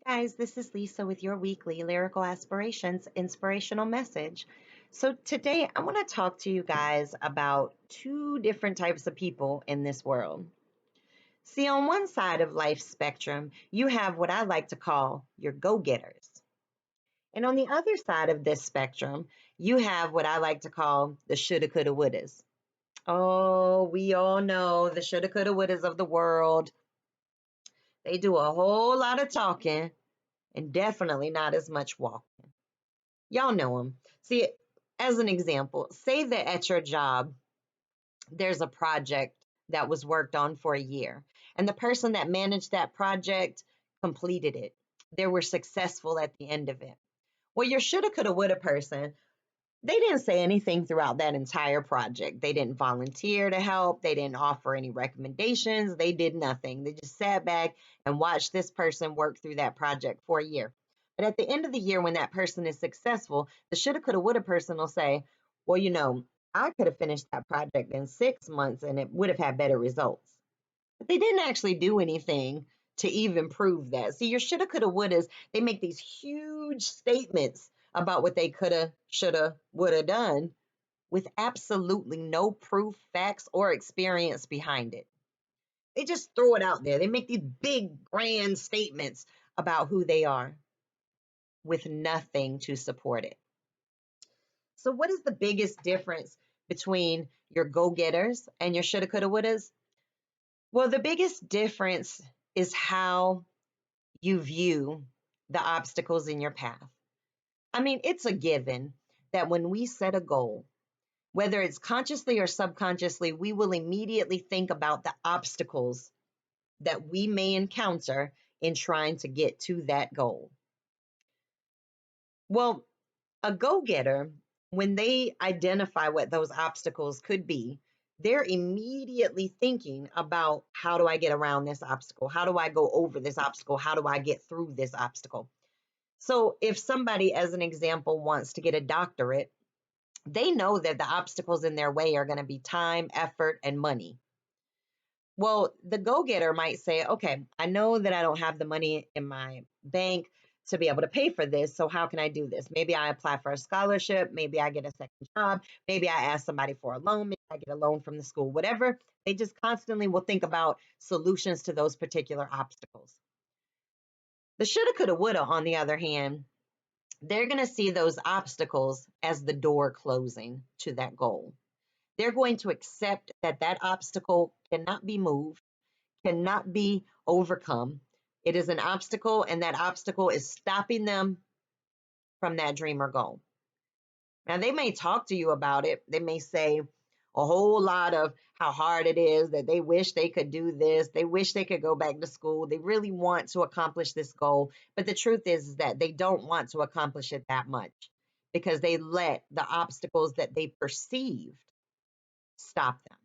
Guys, this is Lisa with your weekly Lyrical Aspirations inspirational message. So, today I want to talk to you guys about two different types of people in this world. See, on one side of life's spectrum, you have what I like to call your go getters. And on the other side of this spectrum, you have what I like to call the shoulda, coulda, wouldas. Oh, we all know the shoulda, coulda, wouldas of the world. They do a whole lot of talking and definitely not as much walking. Y'all know them. See, as an example, say that at your job, there's a project that was worked on for a year, and the person that managed that project completed it. They were successful at the end of it. Well, your shoulda, coulda, woulda person, they didn't say anything throughout that entire project. They didn't volunteer to help. They didn't offer any recommendations. They did nothing. They just sat back and watched this person work through that project for a year. But at the end of the year, when that person is successful, the shoulda, coulda, woulda person will say, well, I could have finished that project in 6 months and it would have had better results. But they didn't actually do anything to even prove that. See, your shoulda, coulda, wouldas, they make these huge statements about what they coulda, shoulda, woulda done with absolutely no proof, facts, or experience behind it. They just throw it out there. They make these big, grand statements about who they are with nothing to support it. So, what is the biggest difference between your go getters and your shoulda, coulda, wouldas? Well, the biggest difference is how you view the obstacles in your path. I mean, it's a given that when we set a goal, whether it's consciously or subconsciously, we will immediately think about the obstacles that we may encounter in trying to get to that goal. Well, a go getter, when they identify what those obstacles could be, they're immediately thinking about how do I get around this obstacle? How do I go over this obstacle? How do I get through this obstacle? So, if somebody, as an example, wants to get a doctorate, they know that the obstacles in their way are going to be time, effort, and money. Well, the go getter might say, okay, I know that I don't have the money in my bank to be able to pay for this. So, how can I do this? Maybe I apply for a scholarship. Maybe I get a second job. Maybe I ask somebody for a loan. Maybe I get a loan from the school, whatever. They just constantly will think about solutions to those particular obstacles. The shoulda, coulda, woulda, on the other hand, they're going to see those obstacles as the door closing to that goal. They're going to accept that that obstacle cannot be moved, cannot be overcome. It is an obstacle, and that obstacle is stopping them from that dream or goal. Now, they may talk to you about it. They may say a whole lot of how hard it is, that they wish they could do this. They wish they could go back to school. They really want to accomplish this goal. But the truth is that they don't want to accomplish it that much because they let the obstacles that they perceived stop them.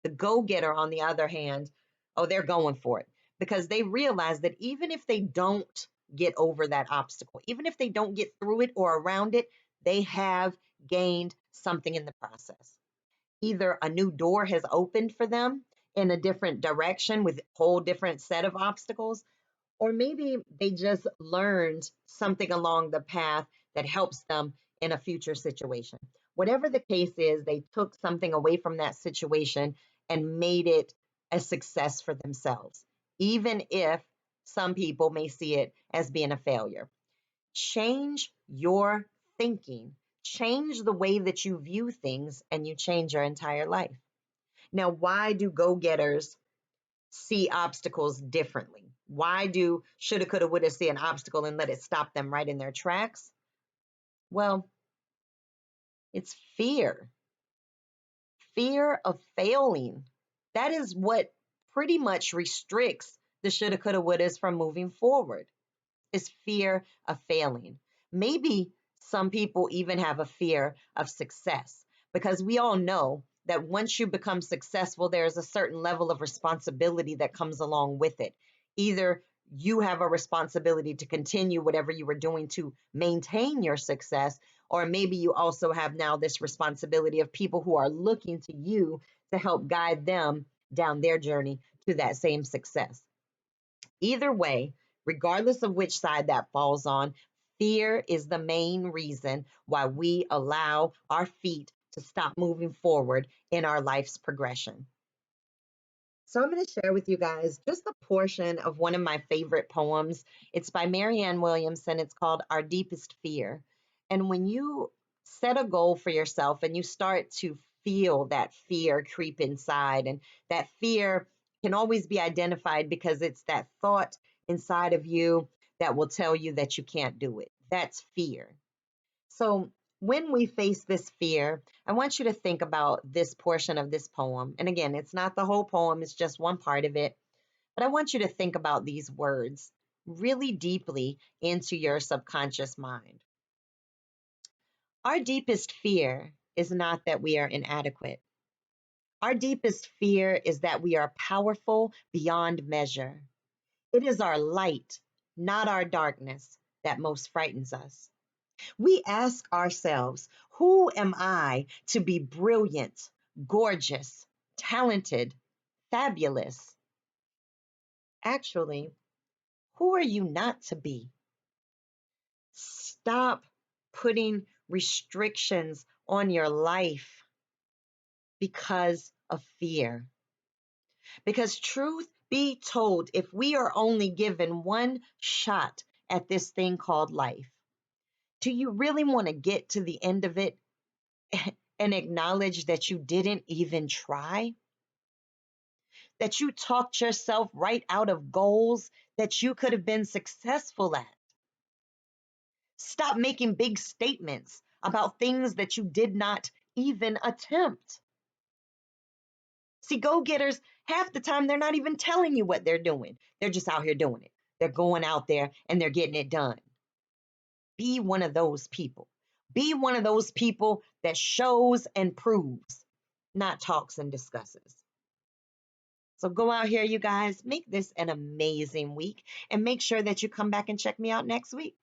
The go getter, on the other hand, oh, they're going for it because they realize that even if they don't get over that obstacle, even if they don't get through it or around it, they have gained something in the process. Either a new door has opened for them in a different direction with a whole different set of obstacles, or maybe they just learned something along the path that helps them in a future situation. Whatever the case is, they took something away from that situation and made it a success for themselves, even if some people may see it as being a failure. Change your thinking, change the way that you view things, and you change your entire life. Now, why do go getters see obstacles differently? Why do shoulda, coulda, woulda see an obstacle and let it stop them right in their tracks? Well, it's fear of failing. That is what pretty much restricts the shoulda, coulda, wouldas from moving forward, is fear of failing. Maybe some people even have a fear of success because we all know that once you become successful, there's a certain level of responsibility that comes along with it. Either you have a responsibility to continue whatever you were doing to maintain your success, or maybe you also have now this responsibility of people who are looking to you to help guide them down their journey to that same success. Either way, regardless of which side that falls on, fear is the main reason why we allow our feet to stop moving forward in our life's progression. So I'm going to share with you guys just a portion of one of my favorite poems. It's by Marianne Williamson. It's called Our Deepest Fear. And when you set a goal for yourself and you start to feel that fear creep inside, and that fear can always be identified because it's that thought inside of you that will tell you that you can't do it. That's fear. So when we face this fear, I want you to think about this portion of this poem. And again, it's not the whole poem, it's just one part of it. But I want you to think about these words really deeply into your subconscious mind. Our deepest fear is not that we are inadequate. Our deepest fear is that we are powerful beyond measure. It is our light, not our darkness, that most frightens us. We ask ourselves, who am I to be brilliant, gorgeous, talented, fabulous? Actually, who are you not to be? Stop putting restrictions on your life because of fear. Because truth be told, if we are only given one shot at this thing called life, do you really want to get to the end of it and acknowledge that you didn't even try, that you talked yourself right out of goals that you could have been successful at? Stop making big statements about things that you did not even attempt. See, go getters, half the time, they're not even telling you what they're doing. They're just out here doing it. They're going out there and they're getting it done. Be one of those people. Be one of those people that shows and proves, not talks and discusses. So go out here, you guys, make this an amazing week, and make sure that you come back and check me out next week.